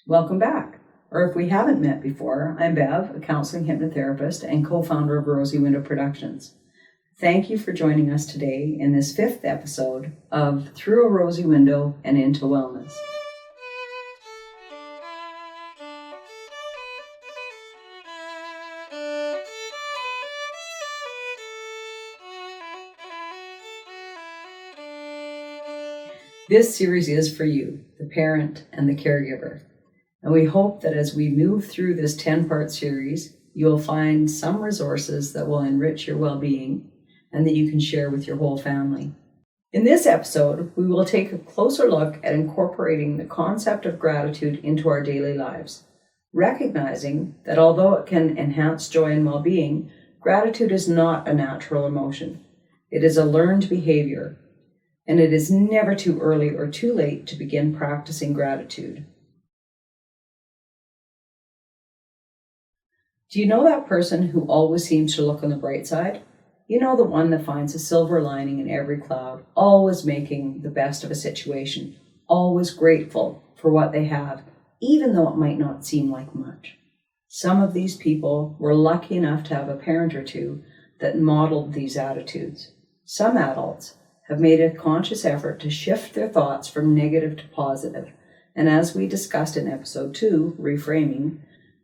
Welcome back. Or if we haven't met before, I'm Bev, a counseling hypnotherapist and co-founder of Rosy Window Productions. Thank you for joining us today in this 5th episode of Through a Rosy Window and Into Wellness. This series is for you, the parent and the caregiver. And we hope that as we move through this 10-part series, you'll find some resources that will enrich your well-being and that you can share with your whole family. In this episode, we will take a closer look at incorporating the concept of gratitude into our daily lives, recognizing that although it can enhance joy and well-being, gratitude is not a natural emotion. It is a learned behavior, and it is never too early or too late to begin practicing gratitude. Do you know that person who always seems to look on the bright side? You know, the one that finds a silver lining in every cloud, always making the best of a situation, always grateful for what they have, even though it might not seem like much. Some of these people were lucky enough to have a parent or two that modeled these attitudes. Some adults have made a conscious effort to shift their thoughts from negative to positive, and as we discussed in episode 2, Reframing,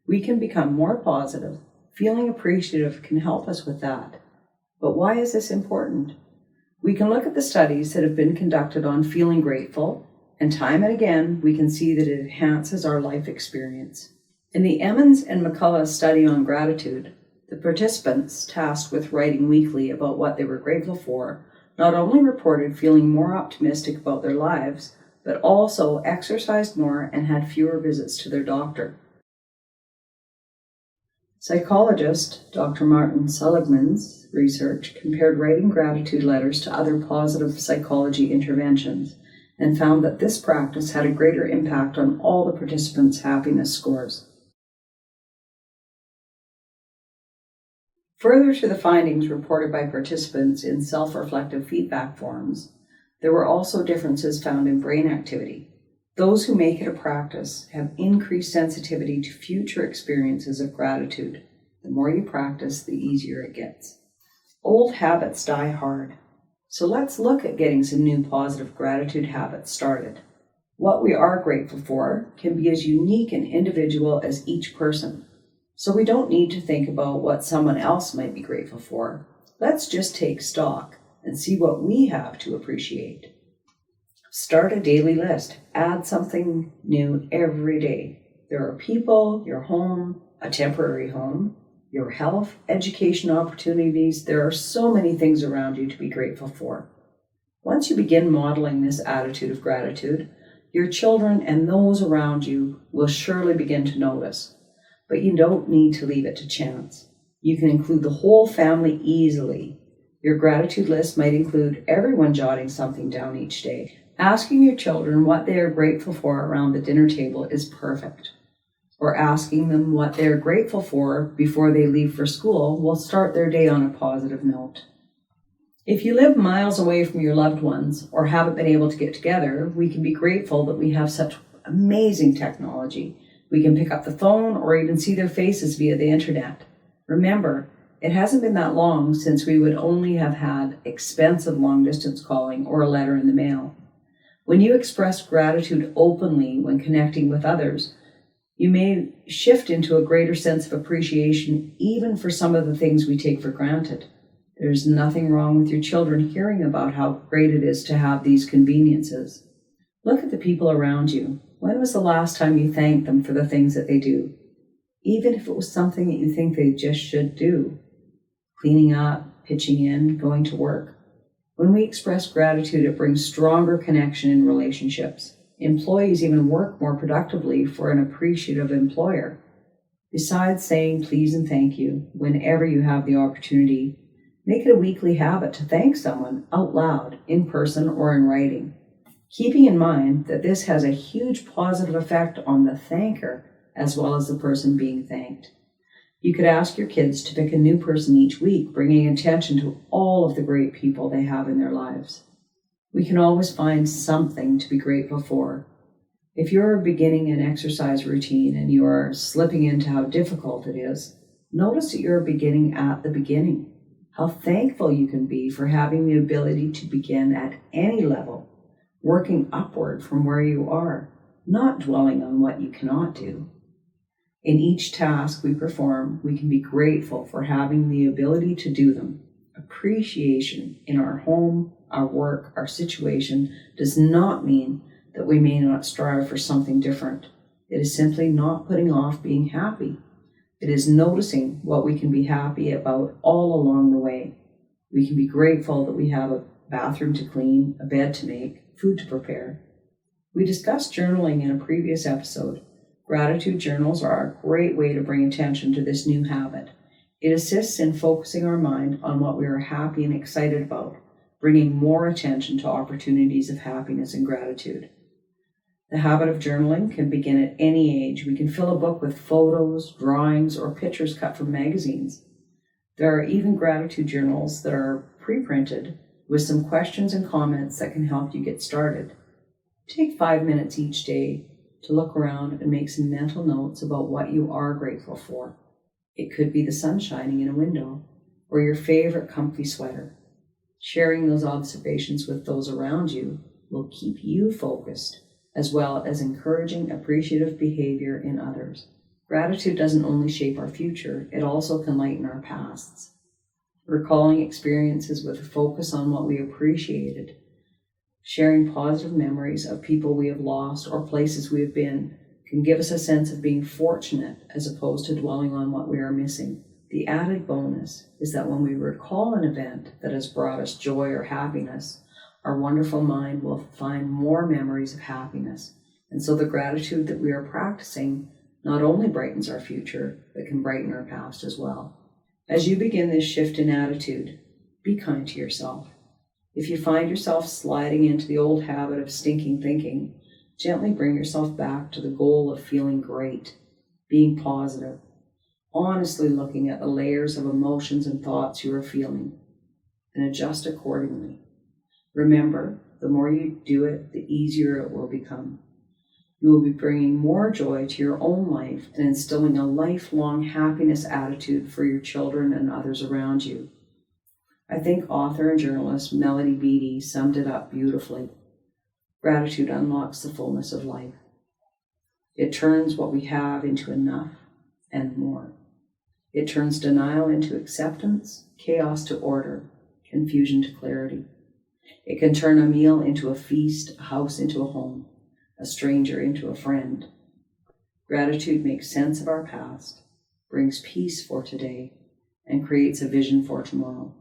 we can become more positive. Feeling appreciative can help us with that. But why is this important? We can look at the studies that have been conducted on feeling grateful, and time and again, we can see that it enhances our life experience. In the Emmons and McCullough study on gratitude, the participants tasked with writing weekly about what they were grateful for not only reported feeling more optimistic about their lives, but also exercised more and had fewer visits to their doctor. Psychologist Dr. Martin Seligman's research compared writing gratitude letters to other positive psychology interventions and found that this practice had a greater impact on all the participants' happiness scores. Further to the findings reported by participants in self-reflective feedback forms, there were also differences found in brain activity. Those who make it a practice have increased sensitivity to future experiences of gratitude. The more you practice, the easier it gets. Old habits die hard. So let's look at getting some new positive gratitude habits started. What we are grateful for can be as unique and individual as each person. So we don't need to think about what someone else might be grateful for. Let's just take stock and see what we have to appreciate. Start a daily list. Add something new every day. There are people, your home, a temporary home, your health, education opportunities. There are so many things around you to be grateful for. Once you begin modeling this attitude of gratitude, your children and those around you will surely begin to notice. But you don't need to leave it to chance. You can include the whole family easily. Your gratitude list might include everyone jotting something down each day. Asking your children what they are grateful for around the dinner table is perfect. Or asking them what they are grateful for before they leave for school will start their day on a positive note. If you live miles away from your loved ones or haven't been able to get together, we can be grateful that we have such amazing technology. We can pick up the phone or even see their faces via the internet. Remember, it hasn't been that long since we would only have had expensive long-distance calling or a letter in the mail. When you express gratitude openly when connecting with others, you may shift into a greater sense of appreciation even for some of the things we take for granted. There's nothing wrong with your children hearing about how great it is to have these conveniences. Look at the people around you. When was the last time you thanked them for the things that they do? Even if it was something that you think they just should do. Cleaning up, pitching in, going to work. When we express gratitude, it brings stronger connection in relationships. Employees even work more productively for an appreciative employer. Besides saying please and thank you whenever you have the opportunity, make it a weekly habit to thank someone out loud, in person or in writing. Keeping in mind that this has a huge positive effect on the thanker as well as the person being thanked. You could ask your kids to pick a new person each week, bringing attention to all of the great people they have in their lives. We can always find something to be grateful for. If you're beginning an exercise routine and you are slipping into how difficult it is, notice that you're beginning at the beginning. How thankful you can be for having the ability to begin at any level, working upward from where you are, not dwelling on what you cannot do. In each task we perform, we can be grateful for having the ability to do them. Appreciation in our home, our work, our situation does not mean that we may not strive for something different. It is simply not putting off being happy. It is noticing what we can be happy about all along the way. We can be grateful that we have a bathroom to clean, a bed to make, food to prepare. We discussed journaling in a previous episode. Gratitude journals are a great way to bring attention to this new habit. It assists in focusing our mind on what we are happy and excited about, bringing more attention to opportunities of happiness and gratitude. The habit of journaling can begin at any age. We can fill a book with photos, drawings, or pictures cut from magazines. There are even gratitude journals that are pre-printed with some questions and comments that can help you get started. Take 5 minutes each day to look around and make some mental notes about what you are grateful for. It could be the sun shining in a window or your favorite comfy sweater. Sharing those observations with those around you will keep you focused, as well as encouraging appreciative behavior in others. Gratitude doesn't only shape our future, it also can lighten our pasts. Recalling experiences with a focus on what we appreciated, sharing positive memories of people we have lost or places we have been, can give us a sense of being fortunate as opposed to dwelling on what we are missing. The added bonus is that when we recall an event that has brought us joy or happiness, our wonderful mind will find more memories of happiness. And so the gratitude that we are practicing not only brightens our future, but can brighten our past as well. As you begin this shift in attitude, be kind to yourself. If you find yourself sliding into the old habit of stinking thinking, gently bring yourself back to the goal of feeling great, being positive, honestly looking at the layers of emotions and thoughts you are feeling, and adjust accordingly. Remember, the more you do it, the easier it will become. You will be bringing more joy to your own life and instilling a lifelong happiness attitude for your children and others around you. I think author and journalist Melody Beattie summed it up beautifully. Gratitude unlocks the fullness of life. It turns what we have into enough and more. It turns denial into acceptance, chaos to order, confusion to clarity. It can turn a meal into a feast, a house into a home, a stranger into a friend. Gratitude makes sense of our past, brings peace for today, and creates a vision for tomorrow.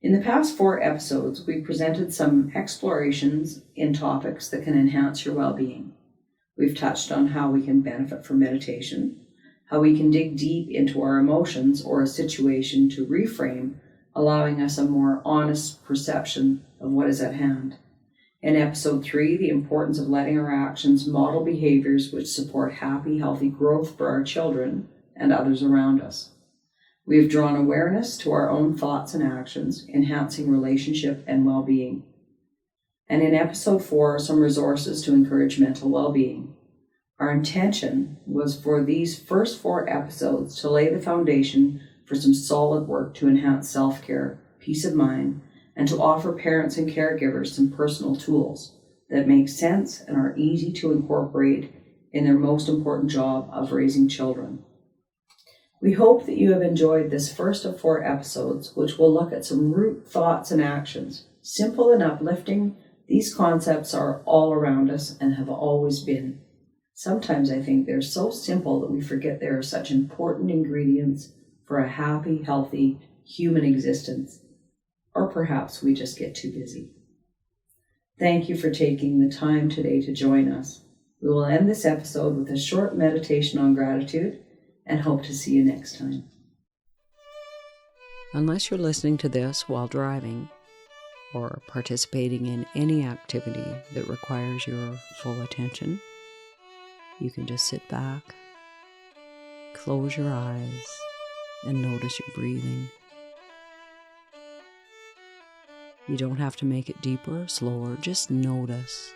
In the past 4 episodes, we presented some explorations in topics that can enhance your well-being. We've touched on how we can benefit from meditation, how we can dig deep into our emotions or a situation to reframe, allowing us a more honest perception of what is at hand. In episode 3, the importance of letting our actions model behaviors which support happy, healthy growth for our children and others around us. We have drawn awareness to our own thoughts and actions, enhancing relationship and well-being. And in episode 4 are some resources to encourage mental well-being. Our intention was for these first 4 episodes to lay the foundation for some solid work to enhance self-care, peace of mind, and to offer parents and caregivers some personal tools that make sense and are easy to incorporate in their most important job of raising children. We hope that you have enjoyed this first of 4 episodes, which will look at some root thoughts and actions. Simple and uplifting, these concepts are all around us and have always been. Sometimes I think they're so simple that we forget they are such important ingredients for a happy, healthy human existence. Or perhaps we just get too busy. Thank you for taking the time today to join us. We will end this episode with a short meditation on gratitude and hope to see you next time. Unless you're listening to this while driving or participating in any activity that requires your full attention, you can just sit back, close your eyes, and notice your breathing. You don't have to make it deeper or slower, just notice.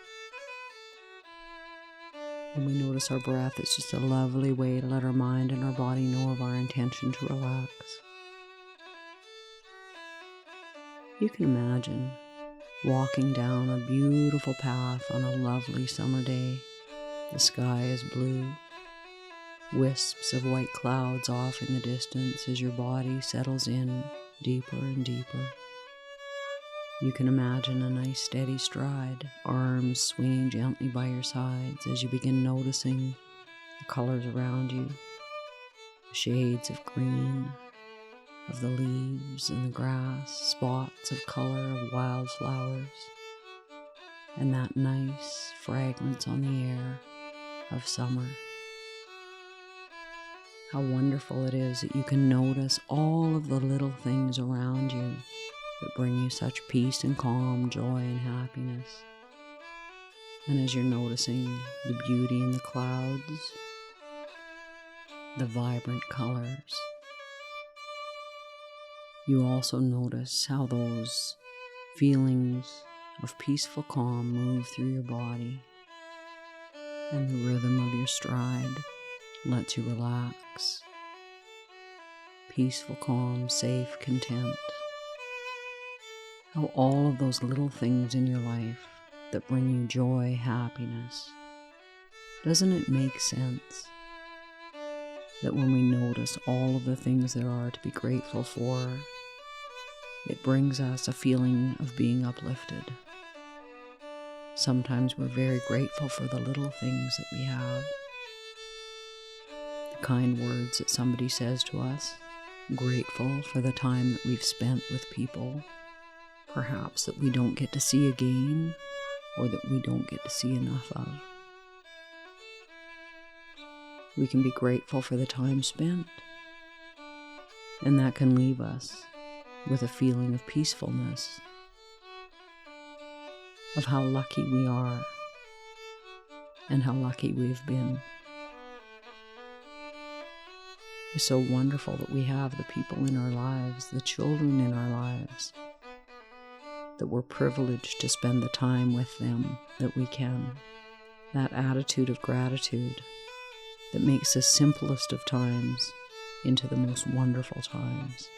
When we notice our breath, it's just a lovely way to let our mind and our body know of our intention to relax. You can imagine walking down a beautiful path on a lovely summer day. The sky is blue. Wisps of white clouds off in the distance as your body settles in deeper and deeper. You can imagine a nice steady stride, arms swinging gently by your sides as you begin noticing the colors around you, the shades of green, of the leaves and the grass, spots of color of wildflowers, and that nice fragrance on the air of summer. How wonderful it is that you can notice all of the little things around you that bring you such peace and calm, joy and happiness. And as you're noticing the beauty in the clouds, the vibrant colors, you also notice how those feelings of peaceful calm move through your body, and the rhythm of your stride lets you relax. Peaceful, calm, safe, content. How all of those little things in your life that bring you joy, happiness. Doesn't it make sense that when we notice all of the things there are to be grateful for, it brings us a feeling of being uplifted? Sometimes we're very grateful for the little things that we have. The kind words that somebody says to us, grateful for the time that we've spent with people, perhaps that we don't get to see again, or that we don't get to see enough of. We can be grateful for the time spent, and that can leave us with a feeling of peacefulness, of how lucky we are, and how lucky we've been. It's so wonderful that we have the people in our lives, the children in our lives, that we're privileged to spend the time with them that we can. That attitude of gratitude that makes the simplest of times into the most wonderful times.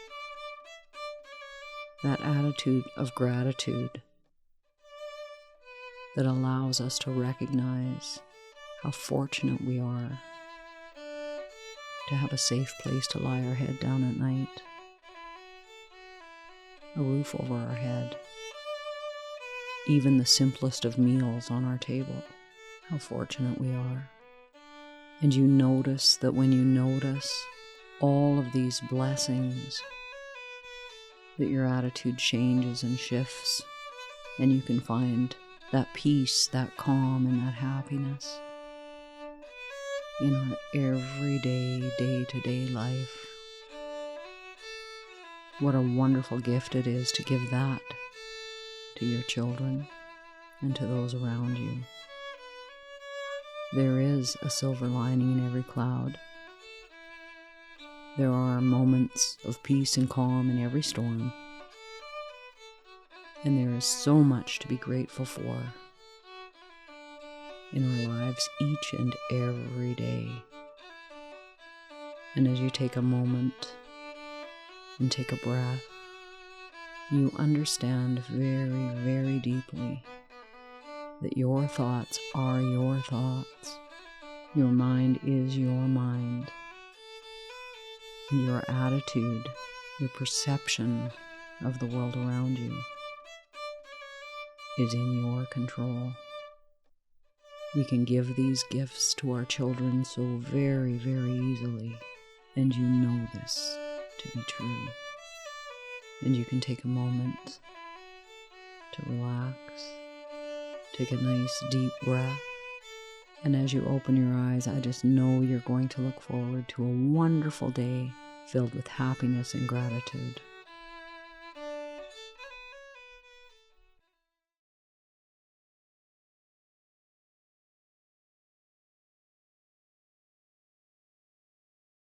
That attitude of gratitude that allows us to recognize how fortunate we are to have a safe place to lie our head down at night, a roof over our head, even the simplest of meals on our table. How fortunate we are. And you notice that when you notice all of these blessings, that your attitude changes and shifts, and you can find that peace, that calm, and that happiness in our everyday, day-to-day life. What a wonderful gift it is to give that to your children and to those around you. There is a silver lining in every cloud. There are moments of peace and calm in every storm. And there is so much to be grateful for in our lives each and every day. And as you take a moment and take a breath, you understand very, very deeply that your thoughts are your thoughts. Your mind is your mind. And your attitude, your perception of the world around you is in your control. We can give these gifts to our children so very, very easily, and you know this to be true. And you can take a moment to relax, take a nice deep breath, and as you open your eyes, I just know you're going to look forward to a wonderful day filled with happiness and gratitude.